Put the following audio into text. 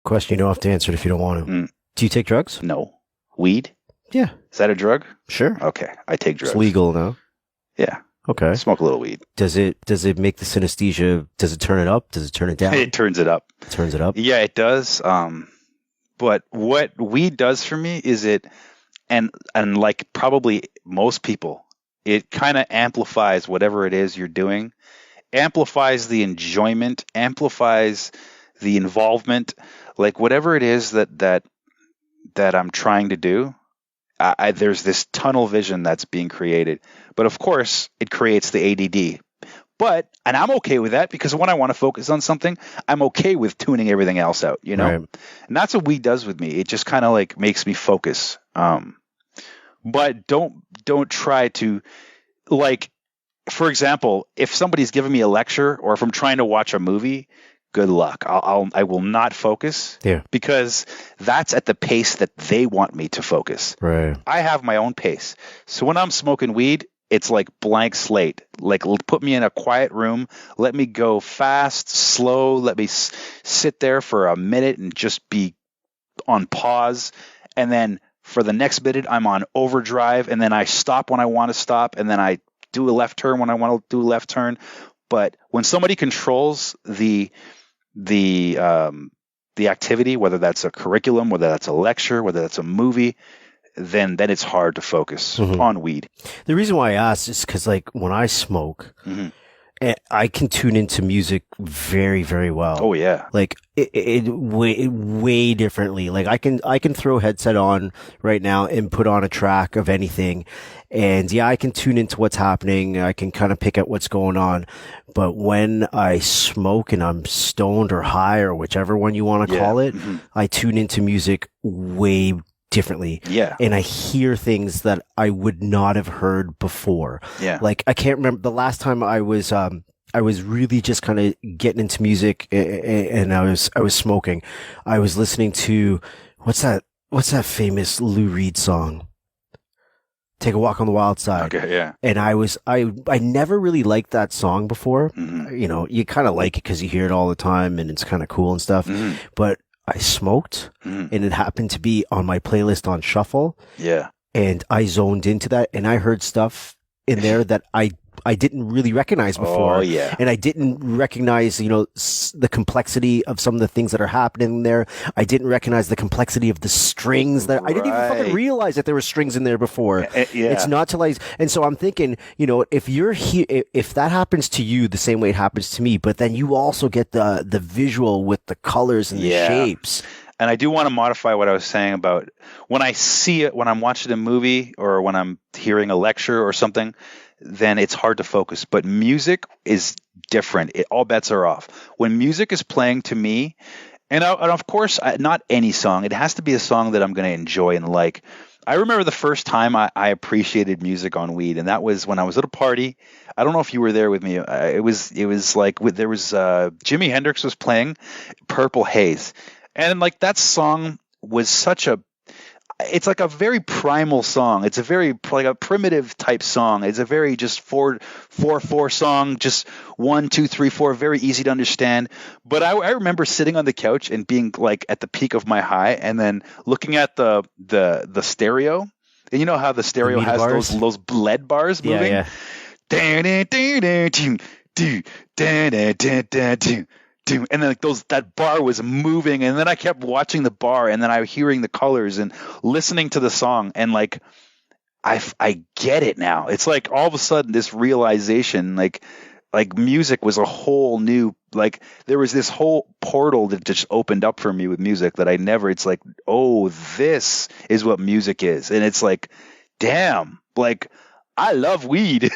Question you don't have to answer it if you don't want to. Mm. Do you take drugs? No. Weed? Yeah. Is that a drug? Sure. Okay. I take drugs. It's legal now. Yeah. Okay. Smoke a little weed. Does it make the synesthesia, does it turn it up? Does it turn it down? It turns it up. It turns it up? Yeah, it does. But what weed does for me is and like probably most people, it kind of amplifies whatever it is you're doing, amplifies the enjoyment, amplifies the involvement, like whatever it is that I'm trying to do. There's this tunnel vision that's being created, but of course it creates the ADD. And I'm okay with that because when I want to focus on something, I'm okay with tuning everything else out, you know? Right. And that's what weed does with me. It just kind of like makes me focus. But don't try to, like, for example, if somebody's giving me a lecture or if I'm trying to watch a movie, good luck. I will not focus. Yeah. Because that's at the pace that they want me to focus. Right. I have my own pace. So when I'm smoking weed, it's like blank slate. Like, put me in a quiet room. Let me go fast, slow. Let me sit there for a minute and just be on pause. And then for the next minute, I'm on overdrive. And then I stop when I want to stop. And then I do a left turn when I want to do a left turn. But when somebody controls the activity, whether that's a curriculum, whether that's a lecture, whether that's a movie, then it's hard to focus on weed. The reason why I asked is because, like, when I smoke, I can tune into music very, very well. Oh yeah, like it way differently. Like I can throw a headset on right now and put on a track of anything, and yeah, I can tune into what's happening. I can kind of pick out what's going on. But when I smoke and I'm stoned or high or whichever one you want to call it, I tune into music way differently. Yeah. And I hear things that I would not have heard before. Yeah. Like I can't remember the last time I was really just kind of getting into music and I was smoking. I was listening to what's that famous Lou Reed song? Take a Walk on the Wild Side. Okay, yeah. And I never really liked that song before. You know, you kind of like it because you hear it all the time and it's kind of cool and stuff. But I smoked and it happened to be on my playlist on shuffle. Yeah. And I zoned into that and I heard stuff in there that I didn't really recognize before. Oh, yeah. And I didn't recognize, you know, the complexity of some of the things that are happening there. I didn't recognize the complexity of the strings that I didn't even fucking realize that there were strings in there before. Yeah. It's not till and so I'm thinking, you know, if you're here, if that happens to you the same way it happens to me, but then you also get the visual with the colors and the shapes. And I do want to modify what I was saying about when I see it, when I'm watching a movie or when I'm hearing a lecture or something, then it's hard to focus. But music is different. All bets are off. When music is playing to me, and of course, not any song. It has to be a song that I'm going to enjoy and like. I remember the first time I appreciated music on weed, and that was when I was at a party. I don't know if you were there with me. It was like there was Jimi Hendrix was playing Purple Haze. And like that song was it's like a very primal song. It's a very like a primitive type song. It's a very just 4/4 song, just 1, 2, 3, 4, very easy to understand. But I remember sitting on the couch and being like at the peak of my high, and then looking at the stereo. And you know how the stereo has bars? those lead bars moving? Yeah. And then like that bar was moving, and then I kept watching the bar, and then I was hearing the colors and listening to the song, and like I get it now. It's like all of a sudden this realization, like music was a whole new, like there was this whole portal that just opened up for me with music that I never. It's like, oh, this is what music is, and it's like, damn, like I love weed.